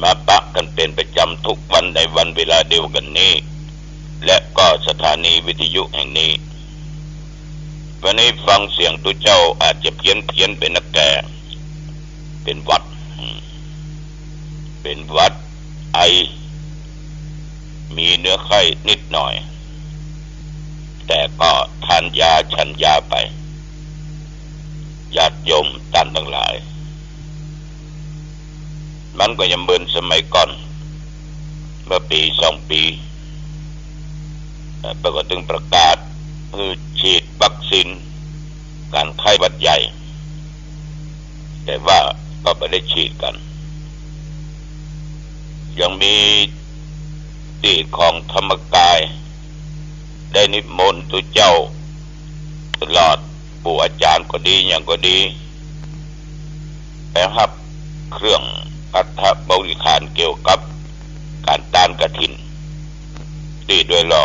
มาปะกันเป็นประจำทุกวันในวันเวลาเดียวกันนี้และก็สถานีวิทยุแห่งนี้วันนี้ฟังเสียงตัวเจ้าอาจจะเพี้ยนเป็นนักแก่เป็นหวัดไอมีเนื้อไข้นิดหน่อยแต่ก็ทานยาฉันยาไปญาติโยมท่านทั้งหลายมันก็ยังเหมือนสมัยก่อนเมื่อปี2 ปีปก็ถึงประกาศฉีดวัคซีนการไข้หวัดใหญ่แต่ว่าก็ไม่ได้ฉีดกันยังมีที่ของธรรมกายได้นิมนต์ตัวเจ้าตลอดปู่อาจารย์ก็ดีอย่างก็ดีไปรับเครื่องอัฐบริขารเกี่ยวกับการต้านกฐินที่ด้วยรอ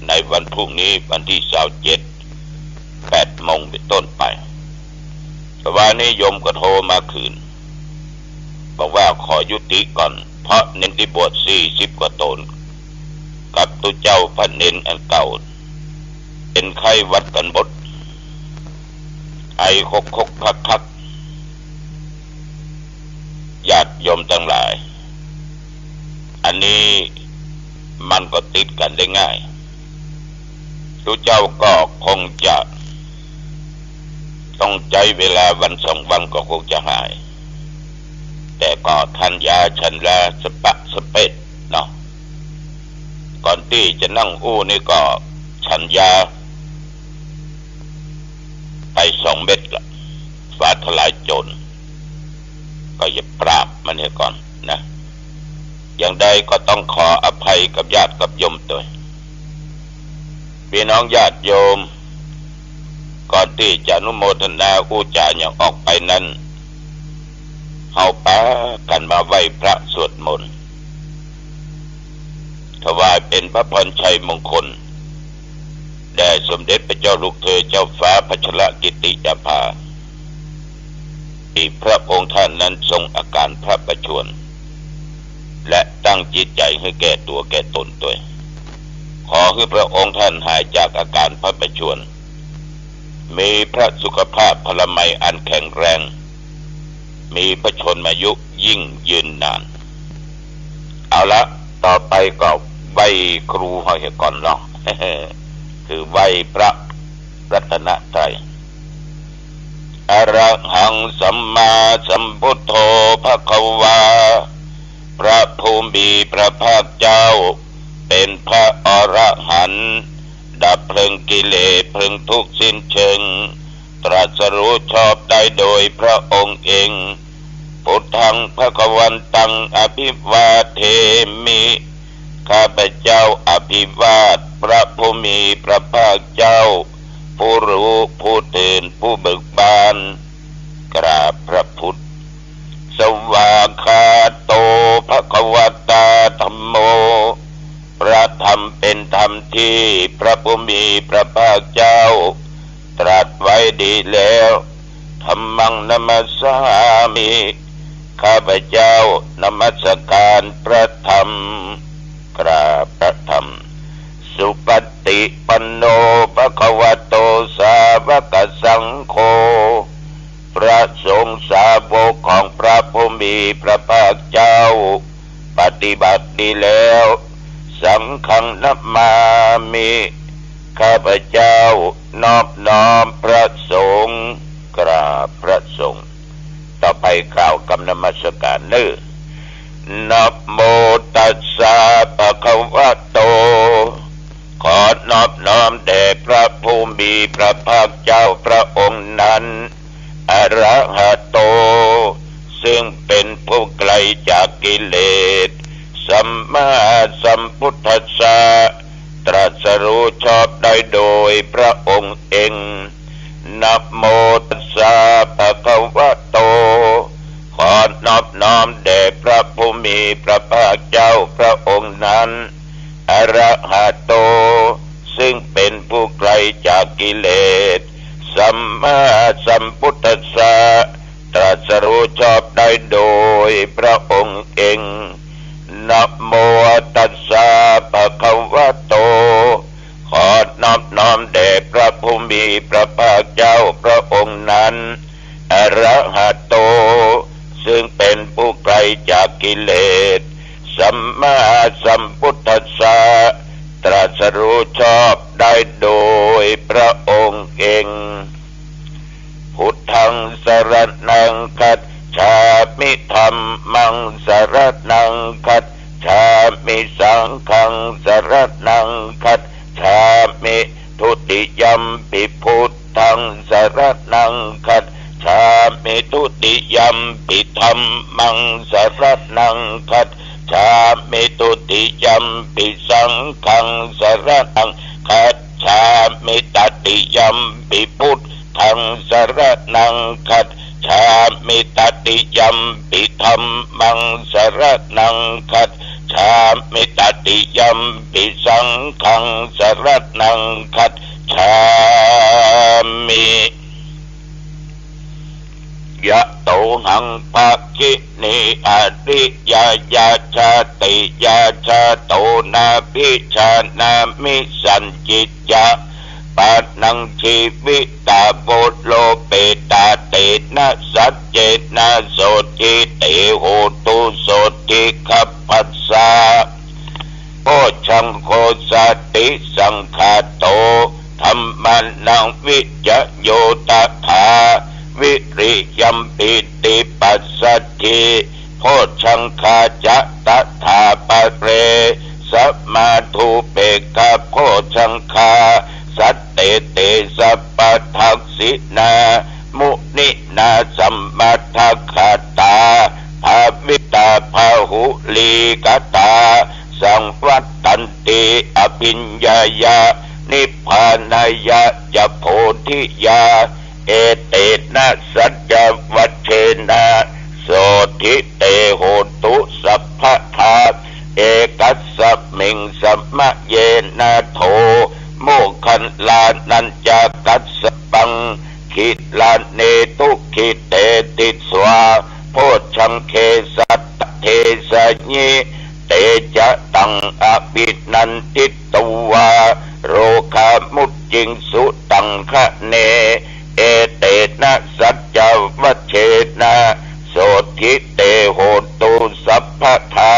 ในวันพรุ่งนี้วันที่27 8 โมงเป็นต้นไปแต่ว่านี้โยมก็โทรมาคืนบอกว่าขอยุติก่อนเพราะเน้นที่บวช40 กว่าตนกับตัวเจ้าพันเน้นอันเก่าเป็นไข้หวัดกันบดไอคกคักญาติโยมทั้งหลายอันนี้มันก็ติดกันได้ง่ายตัวเจ้าก็คงจะต้องใจเวลาวัน2 วันก็คงจะหายแต่ก็ทานยาฉันลาสปะสเปดเนาะก่อนที่จะนั่งอู้นี่ก็ฉันยาไป2 เม็ดละฟ้าทลายโจรก็อย่าปราบมันเนี่ยก่อนนะอย่างใดก็ต้องขออภัยกับญาติกับโยมตัวพี่น้องญาติโยมก่อนที่จะอนุโมทนาอุจาอย่างออกไปนั้นเฮาปะกันมาไหว้พระสวดมนต์ถวายเป็นพระพรชัยมงคลแด่สมเด็จพระเจ้าลูกเธอเจ้าฟ้าพัชรกิติยาภาที่พระองค์ท่านนั้นทรงอาการพระประชวรและตั้งจิตใจให้แก่ตัวแก่ตนตัวขอให้พระองค์ท่านหายจากอาการพระประชวรมีพระสุขภาพพลามัยอันแข็งแรงมีพระชนมายุยิ่งยืนนานเอาละต่อไปก็ไหว้ครูให้ก่อนเนาะ คือไหว้พระรัตนตรัยอะระหังสัมมาสัมพุทโธภควาพระภูมิพระภาคเจ้าเป็นพระอรหันต์ดับเพลิงกิเลสเพลิงทุกข์สิ้นเชิงตรัสรู้ชอบได้โดยพระองค์เองพุทธังภควันตังอภิวาเทมิข้าพเจ้าอภิวาทพระภูมิพระภาคเจ้าผู้รู้ผู้ตื่นผู้เบิกบานกราบพระพุทธสวากขาโตภควตาธัมโมพระธรรมเป็นธรรมที่พระผู้มีพระภาคเจ้าตรัสไว้ดีแล้วธัมมังนัมสสามิข้าพเจ้านมัสการพระธรรมกราบพระธรรมสุปฏิปันโนภควโตสาวกสังโฆพระสงฆ์สาวกของพระผู้มีพระภาคเจ้าปฏิบัติดีแล้วสังฆังนัมมามิข้าพเจ้านอบน้อมพระสงฆ์กราบพระสงฆ์ต่อไปกล่าวคำนมัสการนะโมตัสสะภะคะวะโตขอนอบน้อมแด่พระผู้มีพระภาคเจ้าพระองค์นั้นอะระหะโตซึ่งเป็นผู้ไกลจากกิเลสสัมมาสัมพุทธัสสะตรัสรู้ชอบได้โดยพระองค์เองนะโมตัสสะภะคะวะโตขอนอบน้อมแด่พระผู้มีพระภาคเจ้าพระองค์นั้นอะระหะโตซึ่งเป็นผู้ไกลจากกิเลสสัมมาสัมพุทธัสสะ ตรัสรู้ชอบได้โดยพระองค์เองนะโมตัสสะภะคะวะโตขอนอบน้อมแด่พระผู้มีพระภาคเจ้าพระองค์นั้นอรหัตโตซึ่งเป็นผู้ไกลจากกิเลสสัมมาสัมพุทธัสสะตรัสรู้ชอบได้โดยพระองค์เองพุทธังสรณังคัจฉามิธัมมังสรณังคัจฉามิสังฆังสรณังคัจฉามิทุติยัมปิพุทธังสรณังคัจฉามิทุติยัมปิธัมมังสรณังคัจฉามิทุติยัมปิสังฆังสรณังคัจฉามิตติยัมปิพุทธังสรณังคัจฉามิตติยัมปิธัมมังสรณังคัจฉามิตติยัมปิสังฆังสรณังคัจฉามิยะโตหังภะคินิอริยญาชาติยาชาโตนาภิชานามิสัญจิตยะปานังชีวิตาโบโลเปตาเตนะสัจเจนะโสติเตโหตุโสติขัพพัสสะโอชังโคสติสังฆาโตธัมมานังวิจโยตถาวิริยัมปิติปัสสัทธิโพชังคาจะตถาปะเรสัมมาทุเปกะโพชังคาสัตเตเตสัพพทักษินามุนินาสัมมาทัคขตาภาวิตาภาหุลีกตาสังวัตตันติอภิญญายานิพพานายะจะโพธิยาเอเตนะสัจจวัชเชนะโสทิเตโหตุสัพพทาเอกัสสมิงสัมมะเยนะโทโมคันลานัญจกัสสปังขิลาเนตุขิเตติสวาโพชังเคสัตเทสญิเตจะตังอภินันติตุวาโรคามุจจิงสุตังคะเนเอเตนะสัจจวัชเชนะโสทิเตโหตุสัพพทา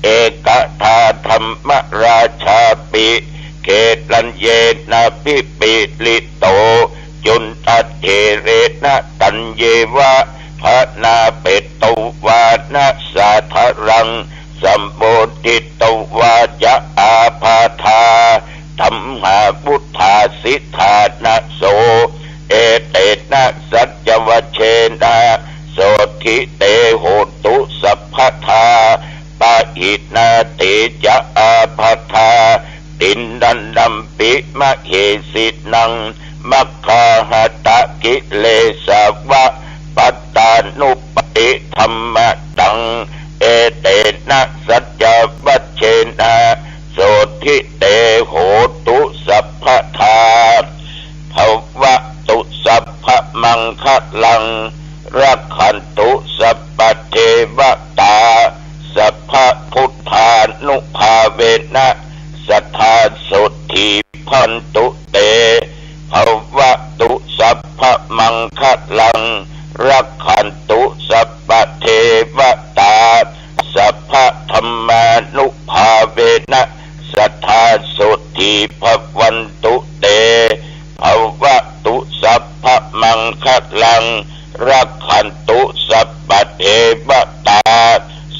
เอกทาธรรมราชาปิเกตัญเยนะปิปิลิโตจุนตัเทเรนะตัญเยวะภะนาเปตุวานะสาธารังสัมโพธิตวาจะอาภาธาธัมหาพุทธาสิทธานะโสเอเตนะสัจจวัชเชนะโสทิเตโหตุสัพพทาปะหินาเตจะอาภาธาตินดันดัมปิมะเหสินังมัคคาหตะกิเลสวะปัตตานุปปิธัมมะตังเอเตนะสัจจวัชเชนะโสทิเตโหตุสัพพทาภวะตุสัพพมังคะลังรักขันตุสัพพเทวตาสัพพพุทธานุภาเวนะสัทธาสุทธิพันตุเตภวะตุสัพพมังคะลังรักขันตุสัพพเทวตาสัพพธัมมานุภาเวนะสัทธาสุทธิภวันตุเตภวะตุสัพพมังคะลังรักขันตุสัพพเทวตา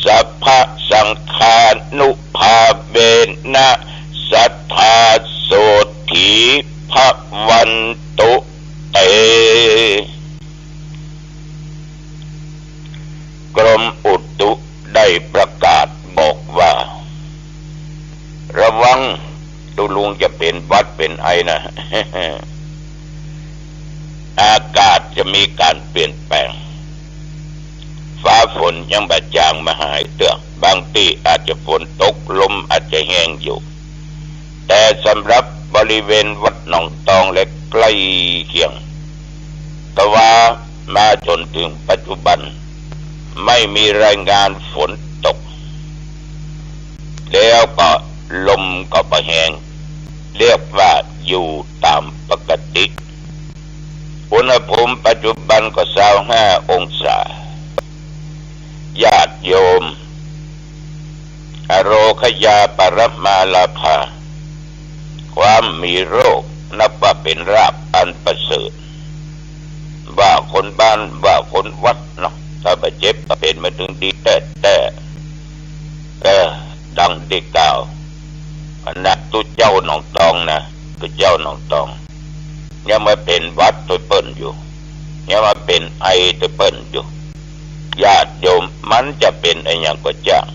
สัพพสังฆานุภาเวนะสัทธาสุทธิภวันตุเตกรมอุตุได้ประกาศบอกว่าระวังตุลุงจะเป็นหวัดเป็นไอนะ อากาศจะมีการเปลี่ยนแปลงฟ้าฝนยังบาจางมาหายเตือกบางที่อาจจะฝนตกลมอาจจะแห้งอยู่แต่สำหรับบริเวณวัดหนองตองและใกล้เคียงก็ว่า มาจนถึงปัจจุบันไม่มีรายงานฝนตกแล้วก็ลมก็ประแหงเรียกว่าอยู่ตามปกติอุณหภูมิปัจจุบันก็25 องศาญาติโยมอโรคยาปรมาลาภาความมีโรคนับว่าเป็นราภอันประเสริฐว่าคนบ้านว่าคนวัดเนาะถ้าบาดเจ็บก็เป็นมาถึงดีแต่ดังได้กล่าวนักตุเจ้าหนองตองนะตุเจ้าหนองตองยังมาเป็นวัดตัวเปิ้นอยู่ยังมาเป็นไอตัวเปิ้นอยู่ญาติโยมมันจะเป็นไออย่างก็จ้าง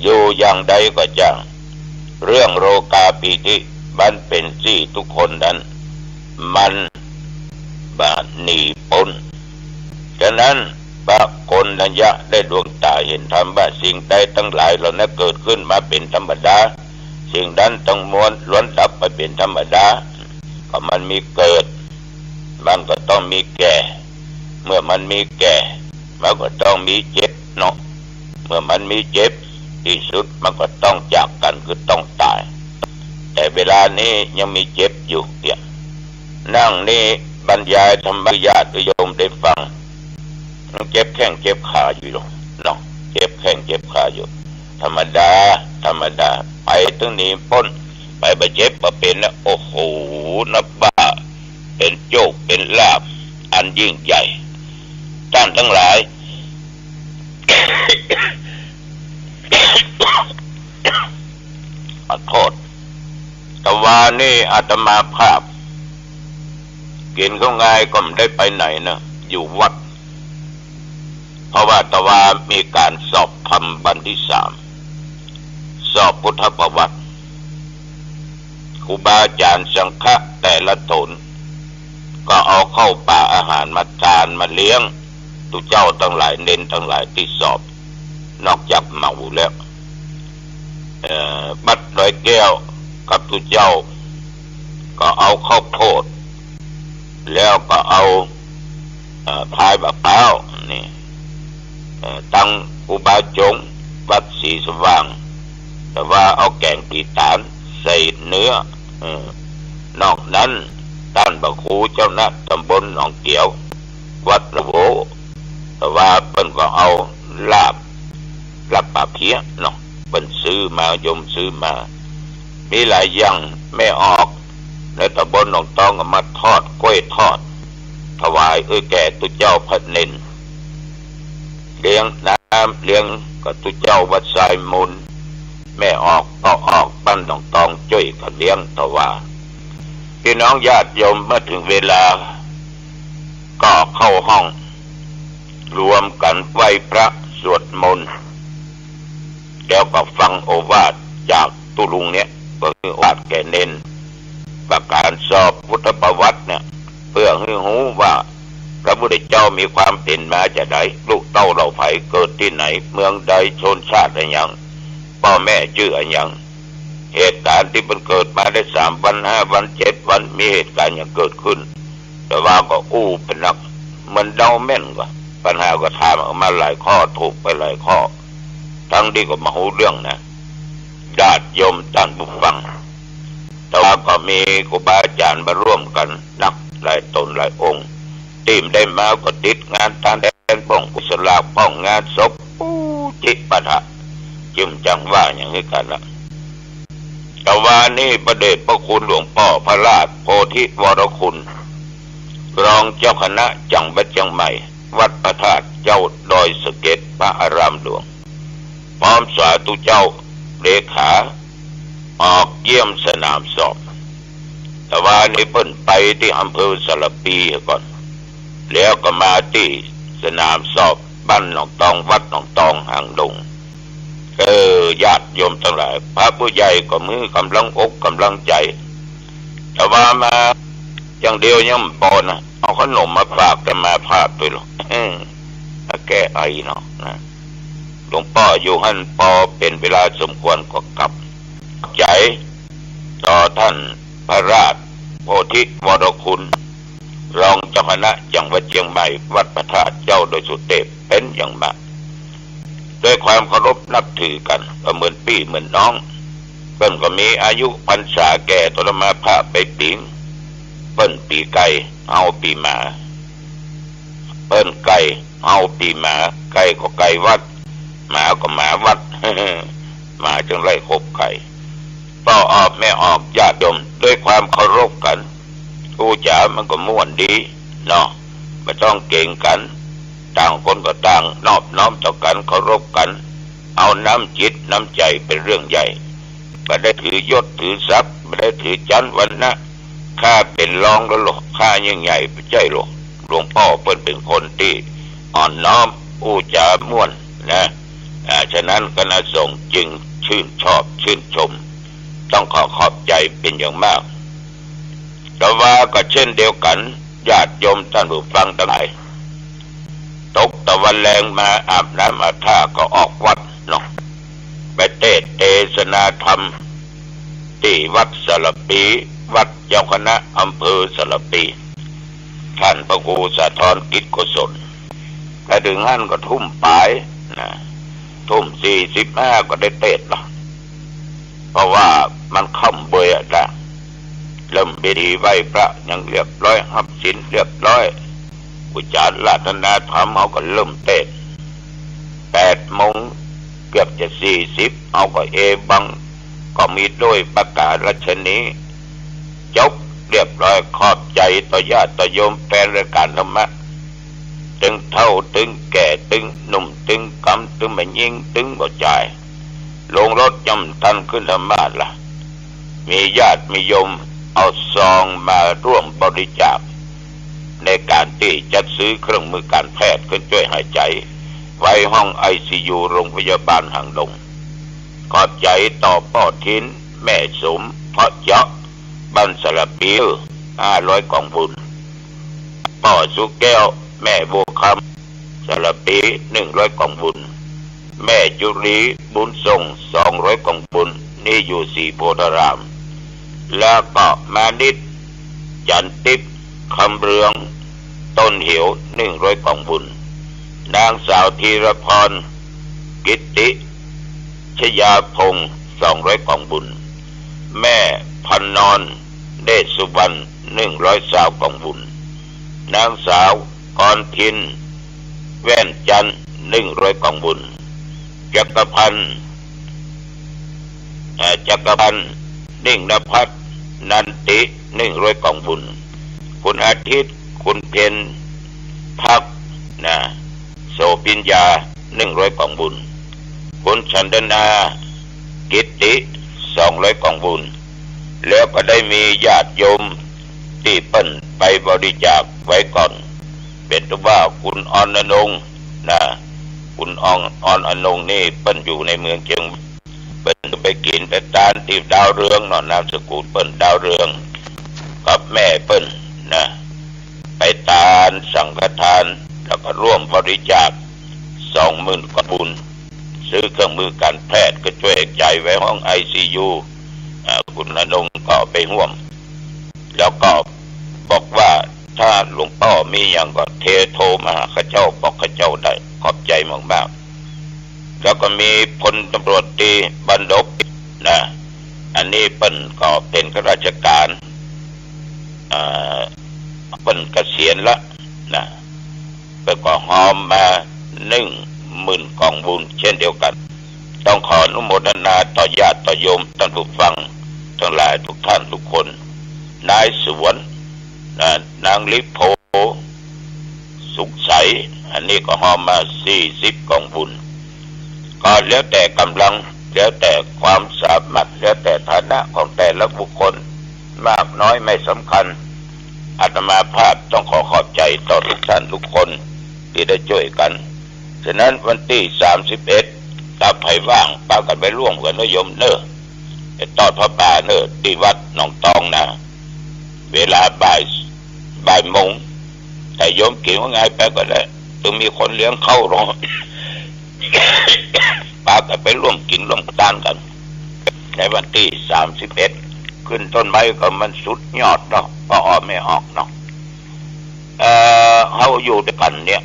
อยู่อย่างใดก็จ้างเรื่องโรคาปีติมันเป็นที่ทุกคนนั้นมันบาหนีพ้นฉะนั้นพระโกณฑัญญะได้ดวงตาเห็นธรรมว่าสิ่งใดทั้งหลายเหล่านั้นเกิดขึ้นมาเป็นธรรมดาสิ่งนั้นต้องล้วนดับไปเป็นธรรมดาก็มันมีเกิดมันก็ต้องมีแก่เมื่อมันมีแก่มันก็ต้องมีเจ็บเนาะเมื่อมันมีเจ็บที่สุดมันก็ต้องจากกันคือต้องตายแต่เวลานี้ยังมีเจ็บอยู่เนี่ยนั่งนี่บรรยายธรรมญาติโยมได้ฟังเจ็บแข้งเจ็บขาอยู่หรอกเนาะเจ็บแข้งเจ็บขาอยู่ธรรมดาไปถึงนี้พ้นไปบาดเจ็บมาเป็นนะโอ้โหนับว่าเป็นโชคเป็นลาภอันยิ่งใหญ่ท่านทั้งหลาย ขอโทษแต่ว่านี่อาตมาภาพกินข้าวง่ายก็ไม่ได้ไปไหนนะอยู่วัดเพราะว่าแต่ว่ามีการสอบธรรมวันที่ 3สอบพุทธประวัติครูบาอาจารย์สังฆะแต่ละตนก็เอาเข้าป่าอาหารมาทานมาเลี้ยงตุเจ้าทั้งหลายเน้นทั้งหลายที่สอบนอกจากเมาแล้วบัดร้อยแก้วกับตุเจ้าก็เอาข้าวโพดแล้วก็เอาพายมะพร้าวนี่ตั้งอุบาจงวัดศรีสว่างแต่ว่าเอาแกงปีตานใส่เนื้อนอกนั้นท่านพระครูเจ้าหน้าตำบลหนองเกี่ยววัดระโวแต่ว่าเพิ่นก็เอาลาบปลาเพี้ยเนาะเพิ่นซื้อมายมซื้อมามีหลายอย่างไม่ออกในตำบลหนองตองก็มาทอดกล้วยทอดถวายแก่ตุเจ้าพระเนนเลี้ยงน้ำเลี้ยงกับตุเจ้าวัดสายมูลแม่ออกต่อออกบ้านหนองตองจ้อยก็เลี้ยงถวายพี่น้องญาติโยมเมื่อถึงเวลาก็เข้าห้องรวมกันไหว้พระสวดมนต์แล้วก็ฟังโอวาทจากตุลุงเนี่ยก็คือโอวาทแก่เน้นประการสอบพุทธประวัติเนี่ยเพื่อให้รู้ว่าพระพุทธเจ้ามีความเป็นมาจากไหนลูกเต้าเราไผเกิดที่ไหนเมืองใดชนชาติอะไรอย่างพ่อแม่ชื่ออะไรอย่างเหตุการณ์ที่มันเกิดมาได้3 วัน 5 วัน 7 วันมีเหตุการณ์อย่างเกิดขึ้นแต่ว่าก็เป็นนักมันเดาแม่นกว่าปัญหาก็ถามออกมาหลายข้อถูกไปหลายข้อทั้งที่ก็มาหูเรื่องนะญาติโยมท่านผู้ฟังแต่ว่าก็มีครูบาอาจารย์มาร่วมกันนักหลายตนหลายองค์ทีมได้มาก็ติดงานทานแดนป้องกุศลาป้องงานศพจิปะทะจึงจังว่าอย่างนี้กันละแต่ว่านี่ประเดชพระคุณหลวงพ่อพระราชโพธิวรคุณรองเจ้าคณะจังหวัดเชียงใหม่วัดพระธาตุเจ้าดอยสะเก็ดพระอารามหลวงพร้อมสาธุเจ้าเลขาออกเยี่ยมสนามสอบแต่ว่านี่เพิ่นไปที่อำเภอสระปีก่อนแล้วก็มาที่สนามสอบบ้านหนองตองวัดหนองตองหางดงญาติโยมทั้งหลายพระผู้ใหญ่ก็มือกำลังอกกำลังใจแต่ว่ามาอย่างเดียวยังพอนะเอาขนมมาฝากกันมาพาดด้วยหรอกแก้ไอเนาะนะหลวงพ่ออยู่หั่นพอเป็นเวลาสมควรก็กลับใจต่อท่านพระราชโพธิวรคุณ รองเจ้าคณะจังหวัดเชียงใหม่วัดพระธาตุเจ้าโดยสุเทพเป็นอย่างมากด้วยความเคารพนับถือกันก็เหมือนพี่เหมือนน้องเปิ้นก็มีอายุพรรษาแก่ตระมาพระไปปิงเปิ้นปีไก่เอาปีหมาเปิ้นไก่เอาปีหมาไก่ก็ไก่วัดหมาก็หมาวัด หมาจึงไล่คบไก่พ่อออกแม่ออกญาติโยมด้วยความเคารพกันกูจ๋ามันก็ม่วนดีเนาะไม่ต้องเก่งกันต่างคนก็ต่างนอบน้อมต่อกันเคารพกันเอาน้ำจิตน้ำใจเป็นเรื่องใหญ่ไม่ได้ถือยศถือทรัพย์ไม่ได้ถือจันทร์วรรณะข้าเป็นรองแล้วหรอกข้ายิ่งใหญ่ไม่ใช่หรอกหลวงพ่อเพิ่นเป็นคนที่อ่อนน้อมอู้จาม่วนนะฉะนั้นคณะสงฆ์จึงชื่นชอบชื่นชมต้องขอบใจเป็นอย่างมากแต่ว่าก็เช่นเดียวกันญาติโยมท่านผู้ฟังทั้งหลายตกตะวันแรงมาอาบน้ำอาบท่าก็ออกวัดเนาะไปเทศนาธรรมที่วัดสระปีวัดเจ้าคณะอำเภอสระปีท่านพระครูสะท้อนกิจกุศลถ้าถึงงั้นก็ทุ่มปลายนะทุ่ม45ก็ได้เทศละเพราะว่ามันค่ำเบื่อแล้วเริ่มพิธีไหว้พระยังเรียบร้อยหับศีลเรียบร้อยอุจจาระธนาธรรมเขาก็เริ่มเทศ8 โมงเกือบจะ40เอาก็บังก็มีด้วยประกาศรัชนีจบเรียบร้อยขอบใจต่อญาติต่อโยมแฟนรายการธรรมะตึงเท่าตึงแก่ตึงหนุ่มตึงกำตึงแม่ยิงตึงบ่จ่ายลงรถจำทันขึ้นธรรมะล่ะมีญาติมีโยมเอาซองมาร่วมบริจาคในการที่จัดซื้อเครื่องมือการแพทย์ขึ้นช่วยหายใจไว้ห้อง ICU โรงพยาบาลหางดงขอบใจต่อพ่อทินแม่สมพ่อเจาะบ้านสระปี500 กล่องบุญพ่อสุแก้วแม่บัวคำสระปี100 กล่องบุญแม่จุรีบุญส่ง200 กล่องบุญนี่อยู่ศรีโพธารามแล้วก็มานิดจันทิพย์คำเรืองต้นเหว100 กล่องบุญนางสาวธีรพรกิตติชยาพงศ์200 กล่องบุญแม่พันนอนเดชสุวรรณ120 กล่องบุญนางสาวกรทินแว่นจันทร์100 กล่องบุญจักรพันธ์นิ่งนภัสนันติ100 กล่องบุญคุณอาทิตย์คุณเพ็ญพักนะโสปิญญา100 กล่องบุญคุณชันดนากิตติ200 กล่องบุญแล้วก็ได้มีญาติโยมที่เปิ้นไปบริจาคไว้ก่อนเป็นตัวว่าคุณออนอนงนะคุณออนอนงนี่เปิ้นอยู่ในเมืองเชียงเปิ้นไปกินไปทานที่ดาวเรืองเนาะนามสกุลเปิ้นดาวเรืองกับแม่เปิ้นนะไปทานสังฆทานแล้วก็ร่วมบริจาค20,000 กว่าบุญซื้อเครื่องมือการแพทย์ก็ช่วยใจไว้ห้อง ICU คุณอนงก็ไปร่วมแล้วก็บอกว่าถ้าหลวงพ่อมีอย่างก็โทรมาข้าเจ้าบอกข้าเจ้าได้ขอบใจมากๆแล้วก็มีพลตำรวจตรีบรรดกนะอันนี้เปิ้นก็เป็นข้าราชการเปิ้นเกษียณละนะเปิ้นก็หอมมา10,000 กล่องบุญเช่นเดียวกันต้องขออนุโมทนาต่อญาติต่อโยมท่านผู้ฟังทั้งหลายทุกท่านทุกคนนายสวนนางลิโพสุขใสอันนี้ก็หอมมา40 กล่องบุญก็แล้วแต่กำลังแล้วแต่ความสามารถแล้วแต่ฐานะของแต่ละบุคคลมากน้อยไม่สำคัญอาตมาภาพต้องขอบใจต่อทุกท่านทุกคนที่ได้ช่วยกันฉะนั้นวันที่31ถ้าใครว่างป้ากันไปร่วมกันนะโยมเนอะตอดพระป่าเนอะที่วัดหนองตองนะเวลาบ่ายโมงแต่โยมกินว่าไงไปก็ได้ต้องมีคนเลี้ยงเข้ารอ ป้ากันไปร่วมกินร่วมทานกันในวันที่31ขึ้นต้นไม้ก็มันสุดยอดเนาะก็ออกไม่ออกเนาะ เขาอยู่ด้วยกันเนี่ย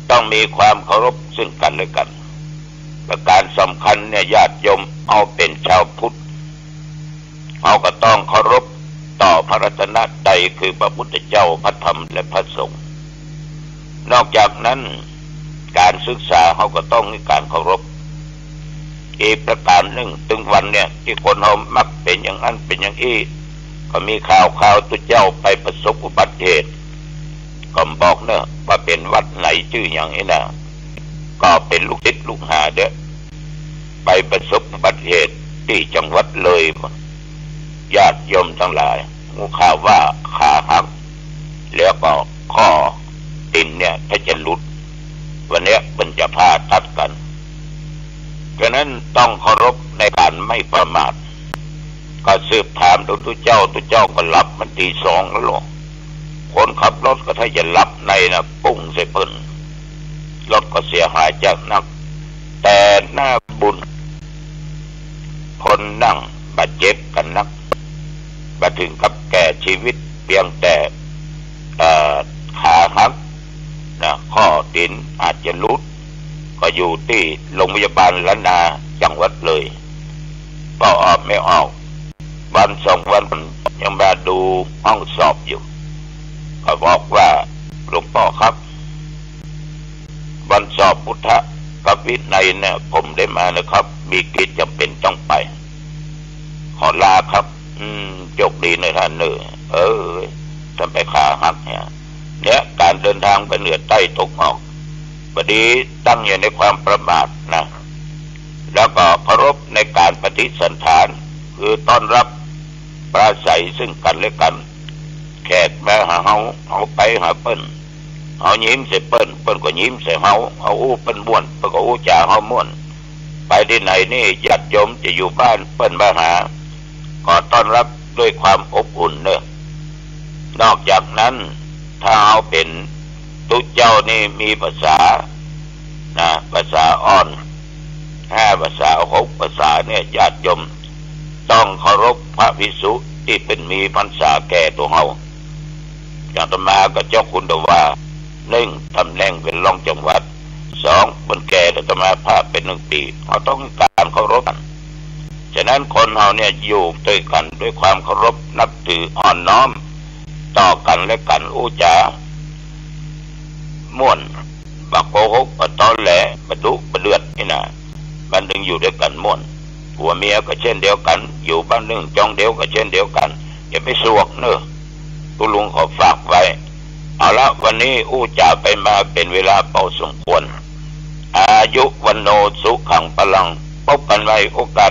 ต้องมีความเคารพซึ่งกันและกันประการสำคัญเนี่ยญาติโยมเอาเป็นชาวพุทธเขาก็ต้องเคารพต่อพระรัตนตรัยคือพระพุทธเจ้าพระธรรมและพระสงฆ์นอกจากนั้นการศึกษาเขาก็ต้องมีการเคารพอีกประการหนึ่งถึงวันเนี่ยที่คนเขามักเป็นอย่างนั้นเป็นอย่างนี้ก็มีข่าวตัวเจ้าไปประสบอุบัติเหตุก็บอกเนอะว่าเป็นวัดไหนชื่ออย่างนี้นะก็เป็นลูกศิษย์ลูกหาเด้อไปประสบอุบัติเหตุที่จังหวัดเลยญาติโยมทั้งหลายงูข่าวว่าขาหักแล้วก็ข้อตินเนี่ยถ้าจะหลุดวันนี้มันจะผ่าตัดกันฉะนั้นต้องเคารพในการไม่ประมาทก็สืบถามตัวเจ้าก็หลับมันตี 2แล้วหรอคนขับรถก็ถ้าจะหลับในนะปุ้งใส่เพิ่นรถก็เสียหายจากนักแต่หน้าบุญคนนั่งบาดเจ็บกันนักมาถึงกับแก่ชีวิตเพียงแต่ขาหักนะข้อตินอาจจะหลุดก็อยู่ที่โรงพยาบาลล้านนาจังหวัดเลยก็ออกไม่ออกวัน2 วันยังมาดูห้องสอบอยู่ก็บอกว่าหลวงพ่อครับวันสอบพุทธกับวินัยเนี่ยผมได้มานะครับมีกิจจำเป็นต้องไปขอลาครับโชคดีในท่านเนอท่านไปขาหักเนี่ยการเดินทางไปเหนือใต้ตกออกพอดีตั้งอยู่ในความประมาทนะแล้วก็เคารพในการปฏิสันถานคือต้อนรับปราศัยซึ่งกันและกันแขกมาหาเขาไปหาเปิ้นเขายิ้มใส่เปิ้นก็ยิ้มใส่เขาอู้เปิ้นม่วนเปิ้นก็อู้จ่าเขาม่วนไปที่ไหนนี่ญาติโยมจะอยู่บ้านเปิ้นมาหาก็ต้อนรับด้วยความอบอุ่นเนอะนอกจากนั้นถ้าเอาเป็นตุ๊เจ้านี่มีภาษาภาษาอ่อน5 ภาษา6 ภาษาเนี่ยญาติโยมต้องเคารพพระภิกษุที่เป็นมีพรรษาแก่ตัวเฮาอย่างอาตมาก็เจ้าคุณตว่า1ตำแหน่งเป็นรองจังหวัด2คนแก่อาตมาภาพเป็น1 ปีเขาต้องการเคารพกันฉะนั้นคนเฮาเนี่ยอยู่ด้วยกันด้วยความเคารพนับถืออ่อนน้อมต่อกันและกันอู้จาม่วนบักโกหกบักตอแหลบัดดุบัดเดือดนี่นะมันถึงอยู่ด้วยกันม่วนผัวเมียก็เช่นเดียวกันอยู่บ้านนึงจองเดียวก็เช่นเดียวกันอย่าไปสวกเนอะตุลุงขอฝากไว้เอาละวันนี้อู้จาไปมาเป็นเวลาพอสมควรอายุวันโนสุขังพลังพบกันไว้โอกาส